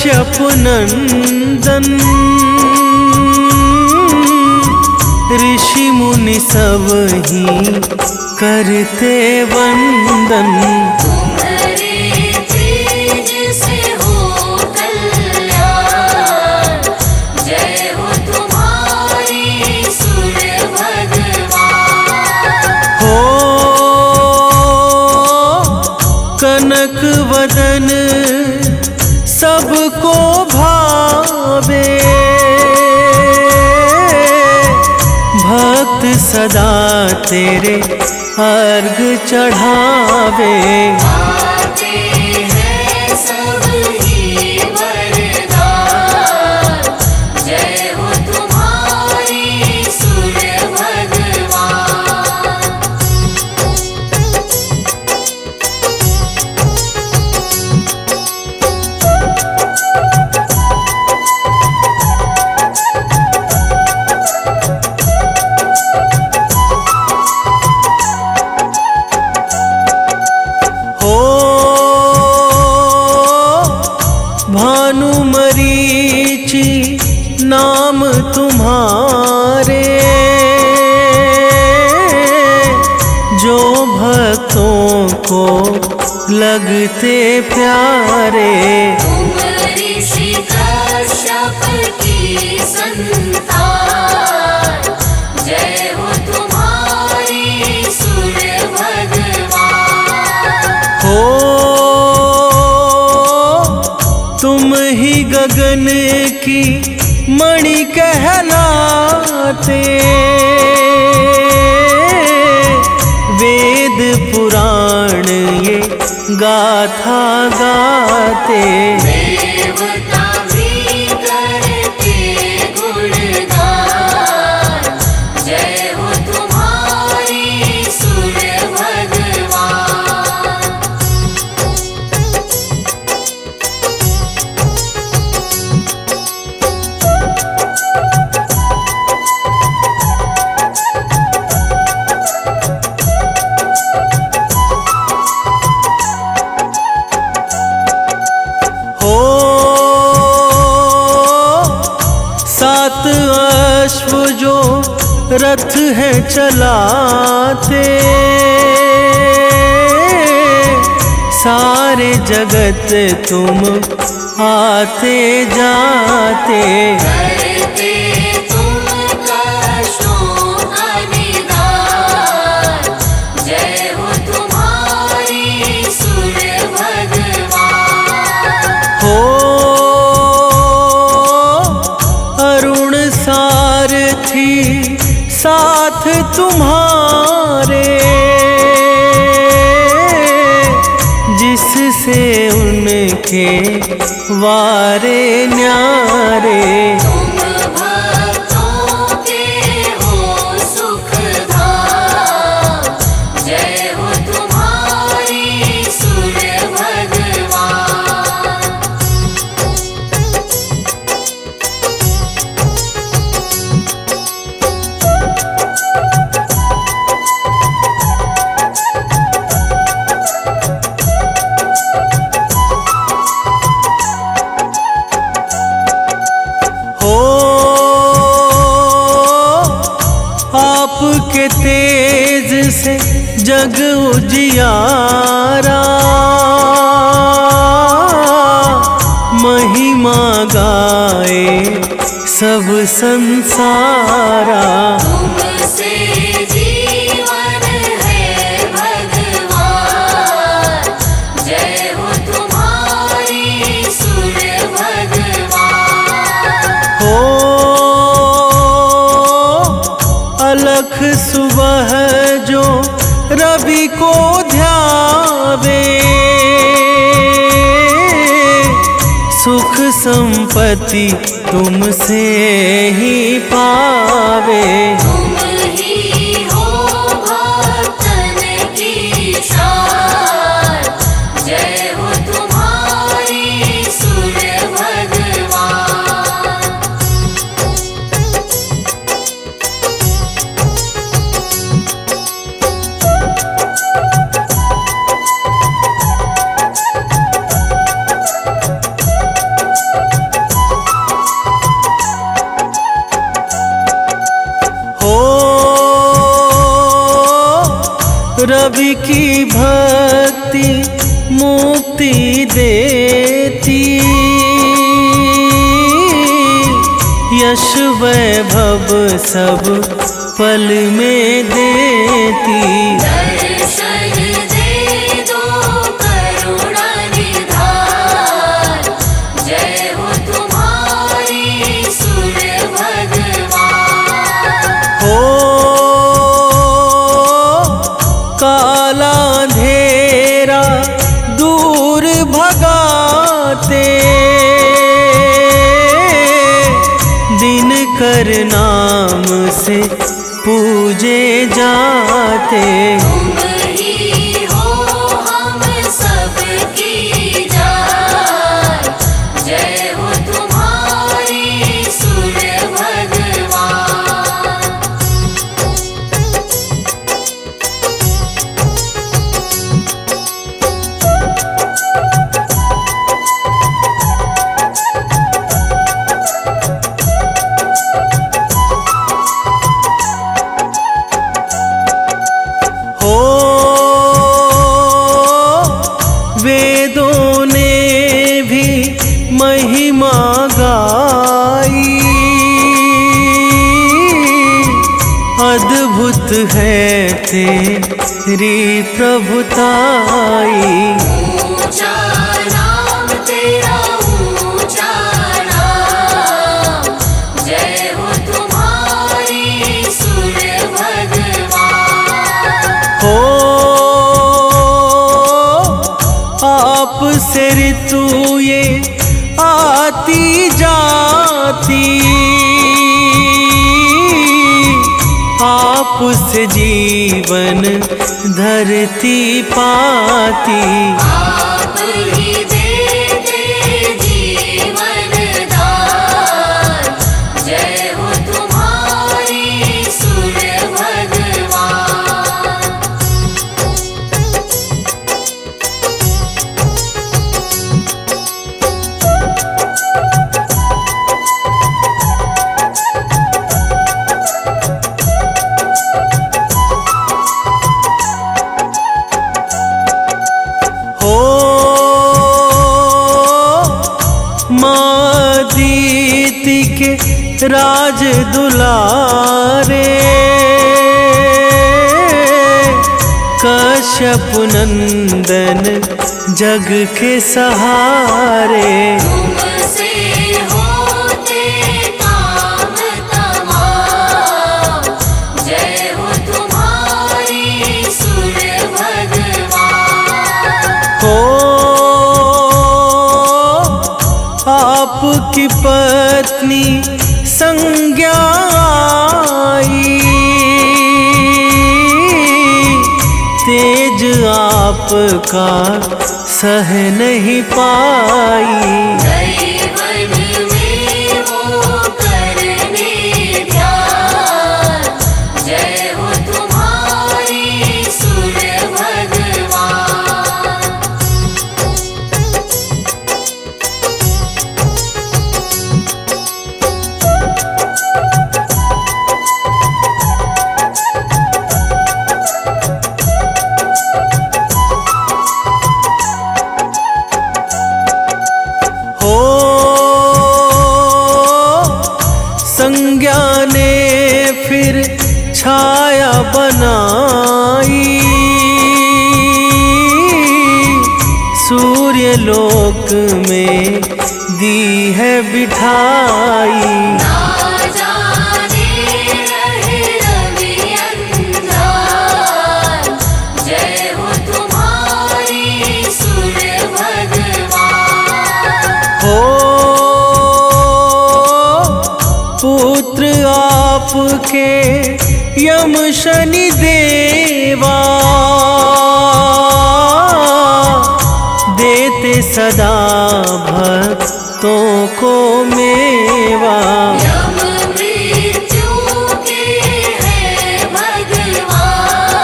कश्यप नंदन ऋषि मुनि सब ही करते वंदन। तुम्हारे तेज से हो कल्याण, जय हो तुम्हारी सूर्य भगवान। हो कनक वदन सबको भावे, भक्त सदा तेरे अर्घ चढ़ावे। आते हैं सब ही वरदान, जय हो तुम्हारी सूर्य भगवान। हो भानु मरीचि नाम तुम्हारे, जो भक्तों को लगते प्यारे। तुम ऋषि कश्यप की संतान, जय हो तुम्हारी सूर्य भगवान। हो तुम ही गगन की मणि कहलाते, वेद पुराण ये गाथा गाते। देवता भी करते गुणगान, जय हो तुम्हारी सूर्य भगवान। हो सात अश्व जो रथ है चलाते, सारे जगत तुम आते जाते। करते तुम कष्टों का निदान, जय हो तुम्हारी सूर्य भगवान। हो अरुण सारथी साथ तुम्हारे, जिससे उनके वारे न्यारे। तुम भक्तों के हो सुखधाम, जय हो तुम्हारी सूर्य भगवान। हो आपके तेज से जग उजियारा, महिमा गाए सब संसारा। तुमसे जीवन है भगवान, जय हो तुम्हारी सूर्य भगवान। हो अलख सुबह जो रवि को ध्यावे, सुख संपत्ति तुमसे ही पावे। तुम ही हो भक्तन की शान, जय हो तुम्हारी सूर्य भगवान। रवि की भक्ति मुक्ति देती, यश वैभव सब पल में देती। दर्शन दे दो करुणा निधान, जय हो तुम्हारी सूर्य भगवान। हो काला अंधेरा दूर भगाते, दिनकर नाम से पूजे जाते। तुम ही हो हम सबकी जान, जय हो तुम्हारी सूर्य भगवान। हो वेदों ने भी महिमा गाई, अद्भुत है तेरी प्रभुताई। ऊंचा नाम तेरा ऊंचा नाम, जय हो तुम्हारी सूर्य भगवान। हो आप से ऋतु ये आती जाती, आप से जीवन धरती पाती। आप ही देते जीवन दान, जय हो तुम्हारी सूर्य भगवान। हो माँ दीति के राज दुलारे, कश्यप नंदन जग के सहारे। तुमसे होते काम तमाम, जय हो तुम्हारी सूर्य भगवान। हो आपकी पत्नी संज्ञा आई, तेज आपका सह नहीं पाई। दैवन में वो करने ध्यान, जय हो तुम्हारी सूर्य भगवान। हो संज्ञा ने फिर छाया बनाई, सूर्य लोक में दी है बिठाई। ना जाने रहे रवि अंधार, जय हो तुम्हारी सूर्य भगवान। हो पुत्र आपके यम शनि देवा, देते सदा भक्तों को मेवा। यम मृत्यु के हैं भगवान,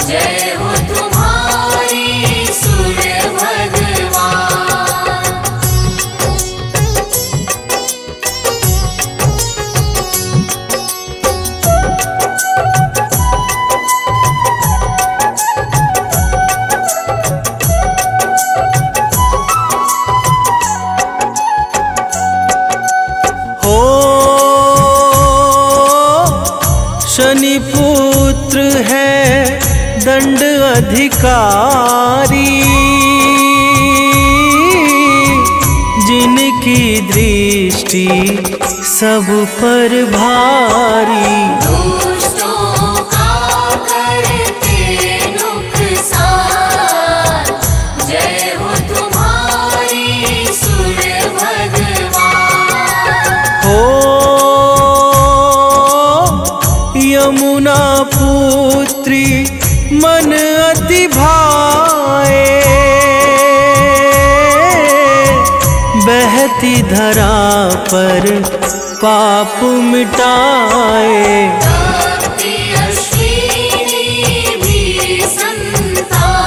जय हो तुम्हारी सूर्य भगवान। दंड अधिकारी, जिनकी दृष्टि सब पर भारी। दुष्टों का करते नुकसान, जय हो तुम्हारी सूर्य भगवान। हो यमुना पुत्री मन अति भाए, बहती धरा पर पाप मिटाए। भक्ति अश्विनी भी संतान,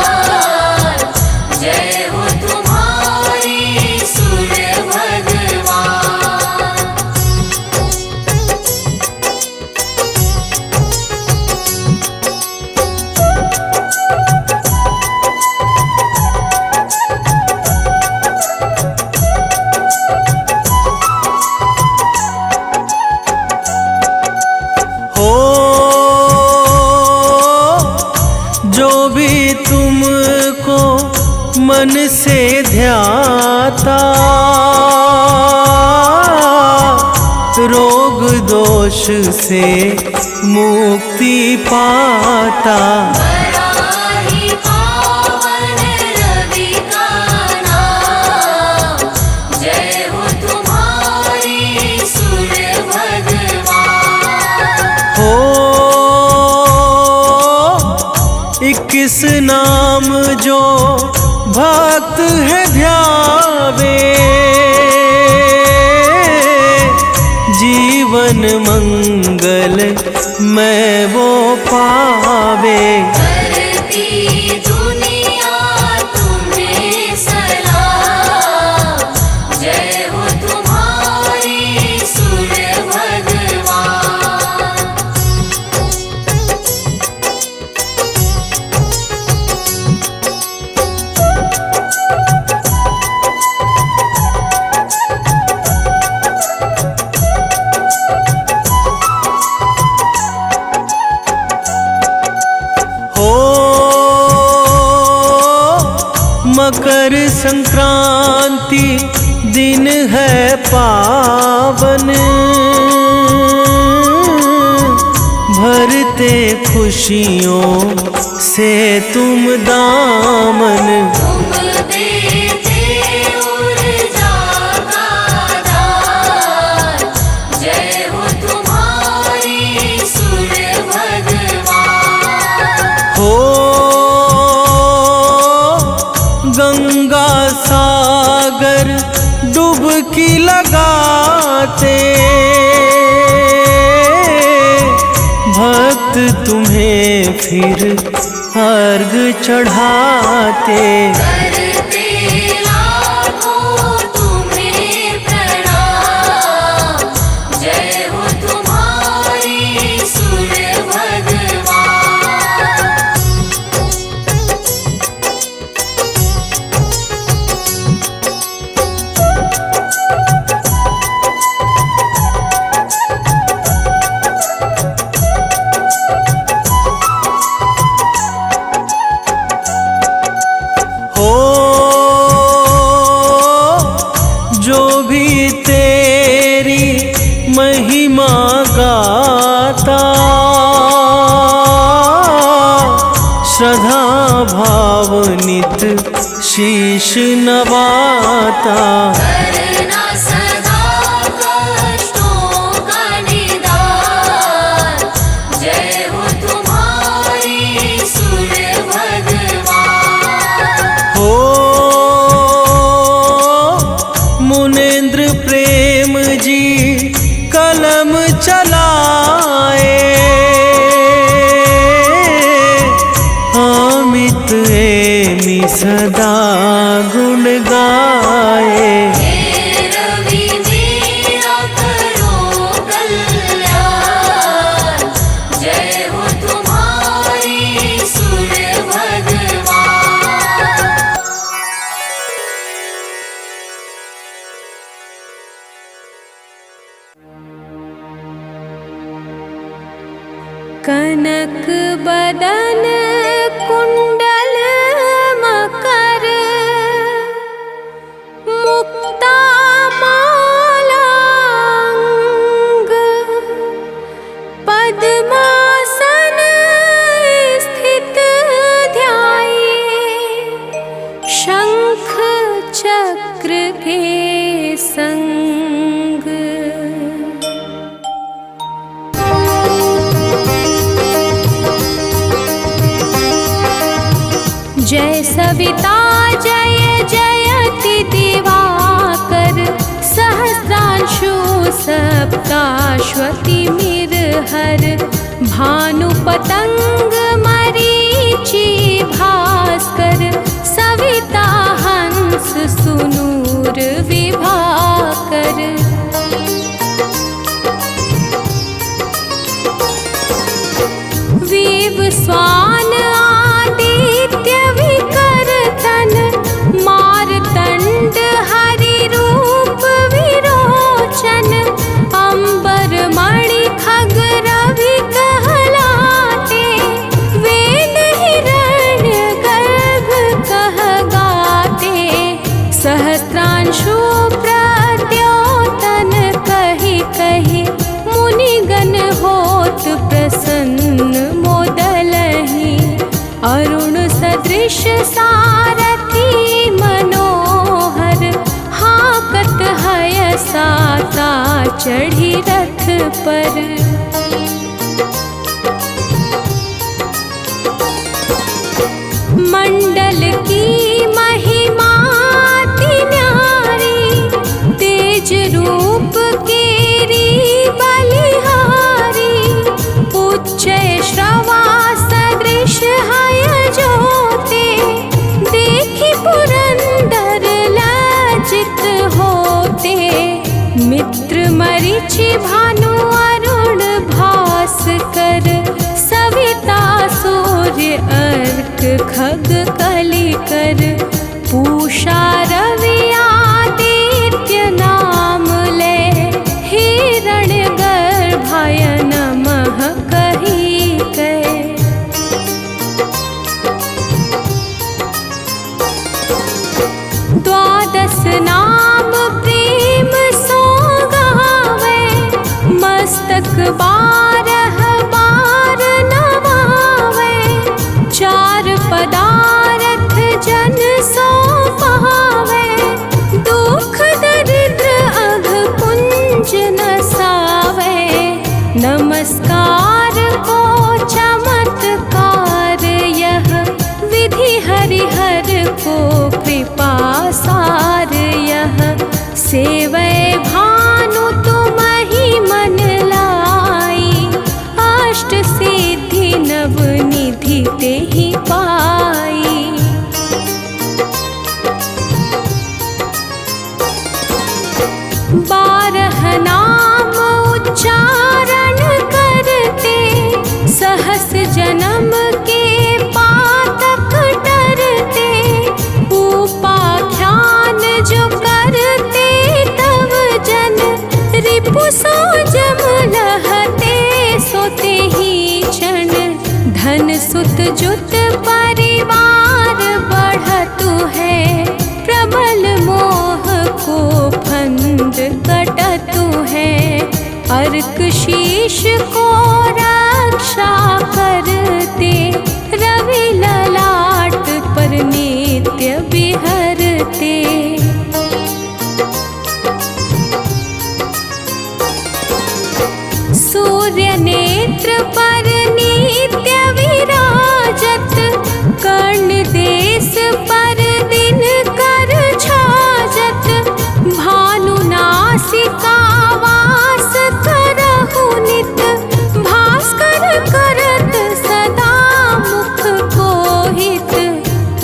जय हो तुम्हारी सूर्य भगवान। हो जो भी तुमको मन से ध्याता, रोग दोष से मुक्ति पाता। बड़ा ही पावन रवि का नाम, जय हो तुम्हारी सूर्य भगवान। हो 21 नाम जो भक्त है ध्यावे, जीवन मंगल मैं वो पावे। करती दुनिया तुम्हें सलाम, जय हो तुम्हारी सूर्य भगवान। हो मकर संक्रांति दिन है पावन, भरते खुशियों से तुम दामन। तुम देते ऊर्जा का दान, जय हो तुम्हारी सूर्य भगवान। हो गंगा सागर डुबकी लगाते, भक्त तुम्हें फिर अर्घ चढ़ाते। करते लाखों तुम्हें प्रणाम, जय हो तुम्हारी सूर्य भगवान। हो जो भी तेरी महिमा गाता, श्रद्धा भाव नित शीश नवाता। करना सदा कष्टों का निदान, जय हो तुम्हारी सूर्य भगवान। हो मुनेन्द्र प्रेम जी कलम चलाए, अमित एमि सदा गुण गाए। हे रवि मेरा करो कल्याण, जय हो तुम्हारी सूर्य भगवान। कनक बदन कुंडल जय सविता जय जयति दिवाकर सहस्रांशु सप्ताश्वति मिरहर भानु पतंग मरीचि भास्कर सविता हंस सुनूर विभाकर। विवस्वान आदित्य विकर्तन मारतंड हरि रूप विरोचन अंबर मणि खग रवि कहलाते वेद हिरण्य गर्भ कह गाते सहस्त्रांशु प्रद्योतन कहि कहि मुनिगण होत प्रसन्न मोदलहि अरुण सदृश सारथी मनोहर हाकत हय साता चढ़ी रथ पर। मंडल की महिमा अति न्यारी तेज रूप केरी बलिहारी उच्च श्रवा सदृश हय ज्योते देखि पुरंदर लज्जित होते मित्र मरीचि भानु अरुण भास्कर सविता सूर्य अर्क खग कलिकर पूषा रवि आदित्य नाम ले हिरण्य गर्भाय नमः कहि कहे। द्वादश नाम प्रेम सो गावे मस्तक बारह बार नवावे चार पदार्थ जन सो पावे दुख दरिद्र अघ पुंज नसावे नमस्कार को चमत्कार यह विधि हरिहर को कृपा सार यह सेवै भानु तुम ही मन लाई अष्ट सिद्धि नव निधि तेहि पाई। बारह नाम उच्चारण करते सहस जन्म के पातक डरते उपाख्यान जो करते तव जन रिपु सो जम लहते सोते ही क्षण धन सुत जुत परिवार बढ़तु है प्रबल मोह को फंद कटतु है अर्क शीश को रक्षा करते रवि ललाट पर नित्य विहरते। सूर्य नेत्र पर नित्य विराजत कर्ण देश पर दिन कर छाजत भानु नासिका वास करहु नित भास्कर करत सदा मुख कोहित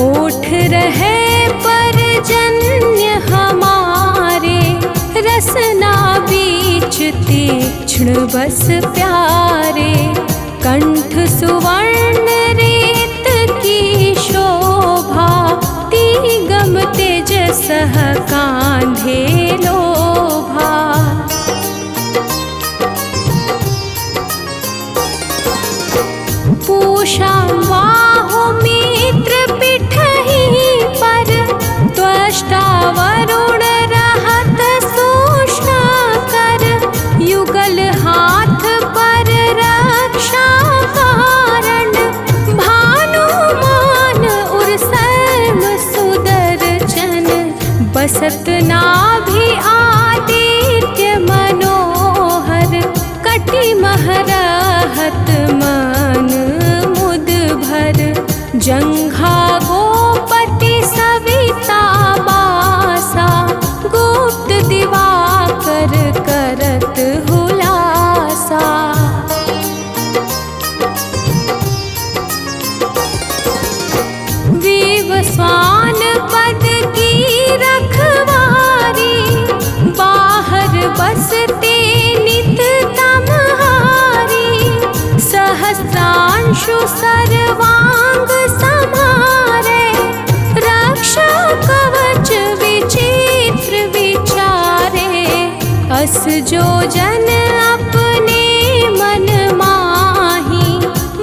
ओठ रहे पर जन्य हमारे रसना बीच तीक्ष्ण बस प्यारे कंठ सुवर्ण रेत की शोभा तिगम तेजस कांधे लोभा। पूषा बाहु मित्र पिठहि पर त्वष्टा वरुण रहत सूक्ष्म कर युगल हाथ पर रक्षा कारण भानुमान उर सर्व सुदर्शन बसत नाभि आदित्य मनोहर कटि महरहत मन मुद भर जंघा गो पासवान पद की रखवारी, बाहर बसते नित तमहारी, सहस्रांशु सर्वांग समारे, रक्षा कवच विचित्र विचारे, अस जो जन अपने मन माही,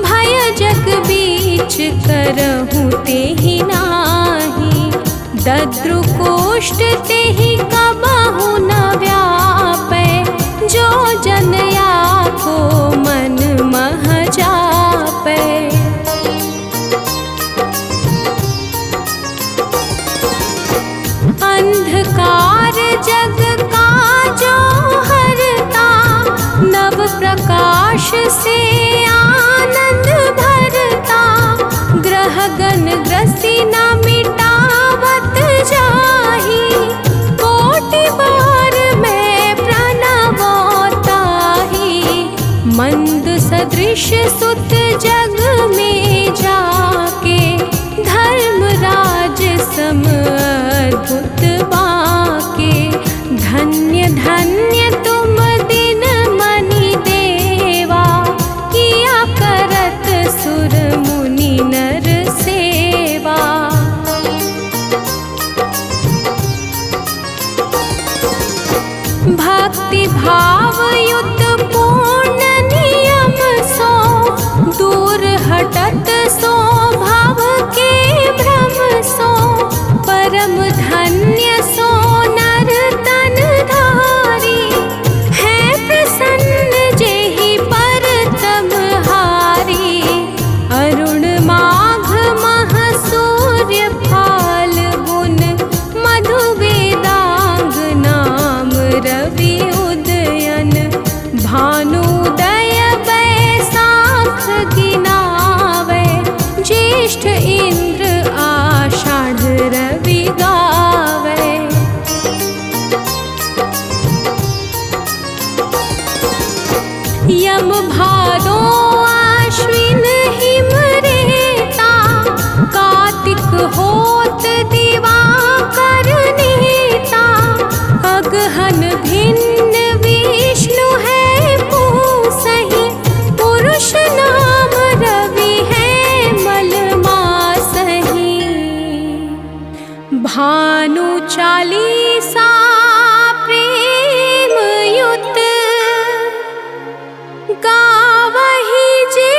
भय जग बीच करहु तेहि नाही, दद्रु कोष्ठ तेहि कबहु न व्यापै, जो जन याको मन मह जापै। अंधकार जग का जो हरता, नव प्रकाश से आनंद भरता, ग्रह गण ग्रसी न मिटावत जाहि, कोटि बार मैं प्रणवो ताहि, मंद सदृश सुत जग में जाके, धर्मराज सम अद्भुत बाके, धन्य धन्य तुम दिन मनि देवा, किया करत सुर मुनि नर सेवा। भक्ति भाव युत पूर्ण नियम सो, दूर हटत सो भाव के भ्रम सो, परम धन्य सो नर तन धारी, है प्रसन्न जेहि पर तमहारी, अरुण माघ मह सूर्य फाल्गुन, मधु वेदांग नाम रवि उदयन, भानुदय बैसाख गिनावे, ज्येष्ठ इंद्र आषाढ़ रवि गावे। यम भादो आश्विन हिम रेता, कार्तिक होत दिवाकर नेता, अगहन भिन्न विष्णु है पूसहि, पुरुष नाम रवि है मल मासहि, भानु चालीसा प्रेम युत, गावहि जे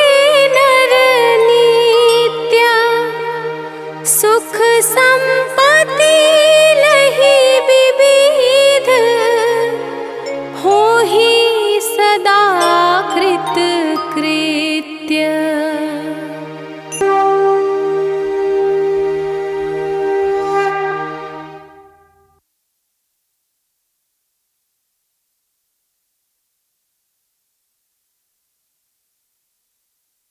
नर नित्य, सुख संपत्ति लहि विविध, होहि सदा